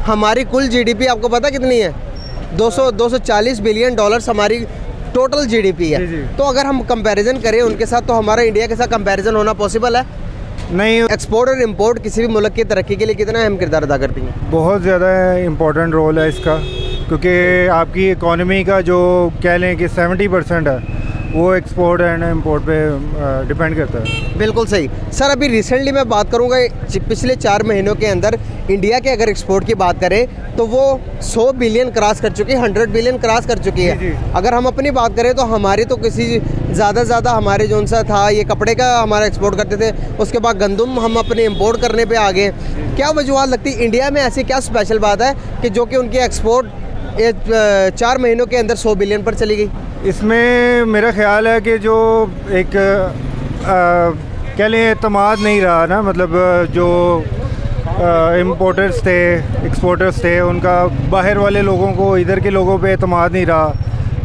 हमारी कुल जीडीपी आपको पता कितनी है? 240 बिलियन डॉलर्स हमारी टोटल जीडीपी है। तो अगर हम कंपैरिजन करें उनके साथ, तो हमारा इंडिया के साथ कंपैरिजन होना पॉसिबल है नहीं। एक्सपोर्ट और इंपोर्ट किसी भी मुल्क की तरक्की के लिए कितना अहम किरदार अदा करती हैं? बहुत ज़्यादा इम्पोर्टेंट रोल है इसका, क्योंकि आपकी इकॉनमी का जो कह लें कि 70% है वो एक्सपोर्ट एंड इंपोर्ट पे डिपेंड करता है। बिल्कुल सही सर। अभी रिसेंटली मैं बात करूंगा, पिछले 4 महीनों के अंदर इंडिया के अगर एक्सपोर्ट की बात करें तो वो 100 बिलियन क्रॉस कर चुकी है, 100 बिलियन क्रॉस कर चुकी है। अगर हम अपनी बात करें तो हमारी तो किसी ज़्यादा हमारे जो सा था ये कपड़े का हमारा एक्सपोर्ट करते थे, उसके बाद गंदम हम अपने इंपोर्ट करने पे आ गए। क्या वजूहत लगती है इंडिया में ऐसी क्या स्पेशल बात है कि जो कि उनकी एक्सपोर्ट 4 महीनों के अंदर 100 बिलियन पर चली गई? इसमें मेरा ख्याल है कि जो एक कह लें एतमाद नहीं रहा ना, मतलब जो इम्पोर्टर्स थे, एक्सपोर्टर्स थे, उनका बाहर वाले लोगों को इधर के लोगों पे एतमाद नहीं रहा,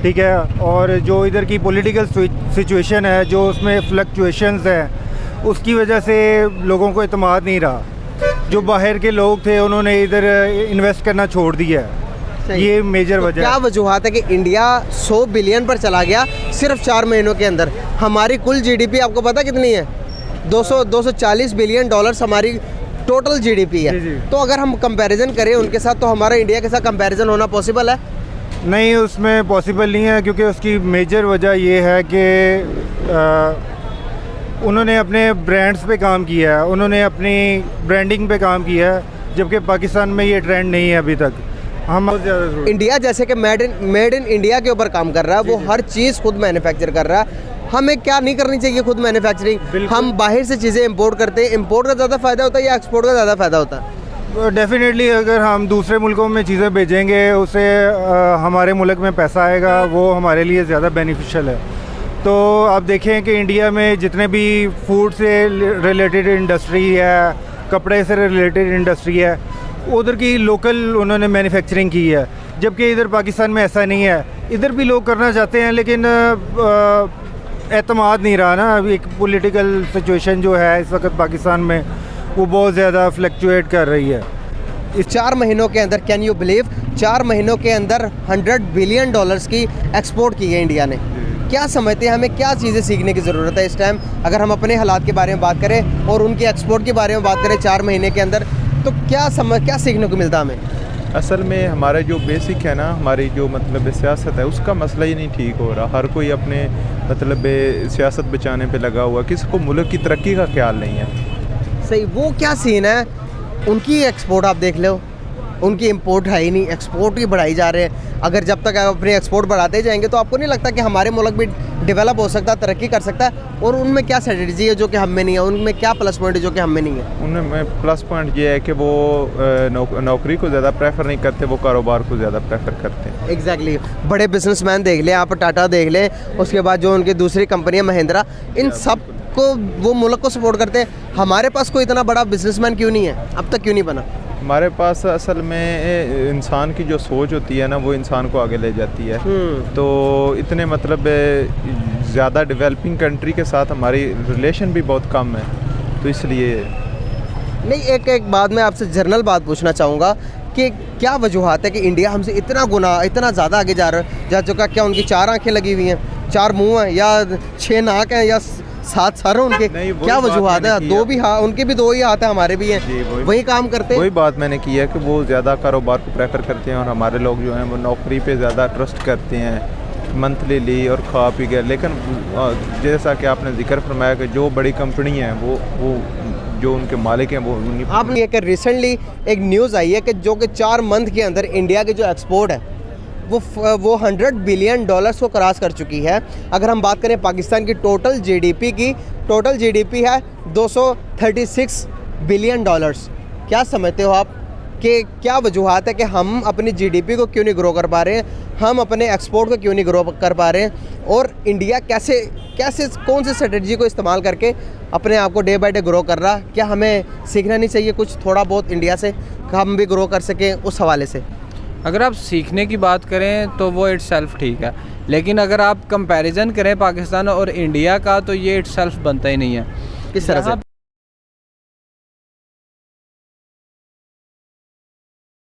ठीक है। और जो इधर की पॉलिटिकल सिचुएशन है, जो उसमें फ्लक्चुएशंस हैं, उसकी वजह से लोगों को एतमाद नहीं रहा। जो बाहर के लोग थे उन्होंने इधर इन्वेस्ट करना छोड़ दिया है, ये मेजर तो वजह। क्या वजूहत है कि इंडिया 100 बिलियन पर चला गया सिर्फ 4 महीनों के अंदर? हमारी कुल जीडीपी आपको पता कितनी है? 240 बिलियन डॉलर्स हमारी टोटल जीडीपी है। तो अगर हम कंपैरिजन करें उनके साथ, तो हमारा इंडिया के साथ कंपैरिजन होना पॉसिबल है? नहीं, उसमें पॉसिबल नहीं है, क्योंकि उसकी मेजर वजह ये है कि उन्होंने अपने ब्रांड्स पे काम किया है, उन्होंने अपनी ब्रांडिंग पे काम किया है, जबकि पाकिस्तान में ये ट्रेंड नहीं है अभी तक। हम इंडिया जैसे कि मेड इन इंडिया के ऊपर काम कर रहा है, वो हर चीज़ खुद मैन्युफैक्चर कर रहा है। हमें क्या नहीं करनी चाहिए खुद मैन्युफैक्चरिंग? हम बाहर से चीज़ें इंपोर्ट करते हैं, इंपोर्ट का ज़्यादा फ़ायदा होता है या एक्सपोर्ट का ज़्यादा फ़ायदा होता है? डेफिनेटली अगर हम दूसरे मुल्कों में चीज़ें भेजेंगे, उससे हमारे मुल्क में पैसा आएगा, वो हमारे लिए ज़्यादा बेनिफिशियल है। तो आप देखें कि इंडिया में जितने भी फूड से रिलेटेड इंडस्ट्री है, कपड़े से रिलेटेड इंडस्ट्री है, उधर की लोकल उन्होंने मैन्युफैक्चरिंग की है, जबकि इधर पाकिस्तान में ऐसा नहीं है। इधर भी लोग करना चाहते हैं, लेकिन एतमाद नहीं रहा ना। अभी एक पॉलिटिकल सिचुएशन जो है इस वक्त पाकिस्तान में, वो बहुत ज़्यादा फ्लक्चुएट कर रही है। इस 4 महीनों के अंदर, कैन यू बिलीव, 4 महीनों के अंदर 100 बिलियन डॉलर्स की एक्सपोर्ट की है इंडिया ने। क्या समझते हैं, हमें क्या चीज़ें सीखने की ज़रूरत है इस टाइम, अगर हम अपने हालात के बारे में बात करें और उनकी एक्सपोर्ट के बारे में बात करें 4 महीने के अंदर, तो क्या सीखने को मिलता हमें? असल में हमारा जो बेसिक है ना, हमारी जो मतलब सियासत है, उसका मसला ही नहीं ठीक हो रहा। हर कोई अपने मतलब सियासत बचाने पे लगा हुआ, किसी को मुल्क की तरक्की का ख्याल नहीं है। सही, वो क्या सीन है, उनकी एक्सपोर्ट आप देख लो, उनकी इंपोर्ट है ही नहीं, एक्सपोर्ट ही बढ़ाई जा रहे हैं। अगर जब तक आप अपनी एक्सपोर्ट बढ़ाते जाएंगे तो आपको नहीं लगता कि हमारे मुल्क भी डेवलप हो सकता है, तरक्की कर सकता है? और उनमें क्या स्ट्रेटजी है जो कि हम में नहीं है, उनमें क्या प्लस पॉइंट है जो कि हम में नहीं है? उनमें प्लस पॉइंट ये है कि वो नौकरी को ज़्यादा प्रेफर नहीं करते, वो कारोबार को ज़्यादा प्रेफर करते हैं। एग्जैक्टली बड़े बिजनेसमैन देख लें आप, टाटा देख लें, उसके बाद जो उनकी दूसरी कंपनियां महिंद्रा, इन सब को वो मुल्क को सपोर्ट करते हैं। हमारे पास कोई इतना बड़ा बिजनेसमैन क्यों नहीं है, अब तक क्यों नहीं बना? हमारे पास असल में इंसान की जो सोच होती है ना, वो इंसान को आगे ले जाती है। तो इतने मतलब ज़्यादा डेवलपिंग कंट्री के साथ हमारी रिलेशन भी बहुत कम है, तो इसलिए नहीं। एक बात मैं आपसे जनरल बात पूछना चाहूँगा कि क्या वजूहत है कि इंडिया हमसे इतना ज़्यादा आगे जा चुका? क्या उनकी 4 आंखें लगी हुई हैं, 4 मुँह हैं, या 6 नाक हैं, या 7 सर हैं उनके? क्या वजूहत है? 2 भी हाथ, उनके भी 2 ही हाथ हैं, हमारे भी हैं, वही काम करते हैं। वही बात मैंने की है कि वो ज़्यादा कारोबार को प्रेफर करते हैं, और हमारे लोग जो हैं वो नौकरी पे ज़्यादा ट्रस्ट करते हैं, मंथली ली और खा पी गए। लेकिन जैसा कि आपने जिक्र फरमाया कि जो बड़ी कंपनी है वो जो उनके मालिक हैं वो आप ये कि रिसेंटली एक न्यूज़ आई है कि जो कि 4 मंथ के अंदर इंडिया की जो एक्सपोर्ट है वो 100 बिलियन डॉलर्स को क्रॉस कर चुकी है। अगर हम बात करें पाकिस्तान की टोटल जीडीपी है 236 बिलियन डॉलर्स। क्या समझते हो आप कि क्या वजूहत है कि हम अपनी जीडीपी को क्यों नहीं ग्रो कर पा रहे हैं, हम अपने एक्सपोर्ट को क्यों नहीं ग्रो कर पा रहे हैं, और इंडिया कैसे कौन सी स्ट्रेटजी को इस्तेमाल करके अपने आप को डे बाय डे ग्रो कर रहा? क्या हमें सीखना नहीं चाहिए कुछ थोड़ा बहुत इंडिया से, हम भी ग्रो कर सकें उस हवाले से? अगर आप सीखने की बात करें तो वो इट्सेल्फ ठीक है, लेकिन अगर आप कंपैरिजन करें पाकिस्तान और इंडिया का, तो ये इट्सेल्फ बनता ही नहीं है। किस तरह से?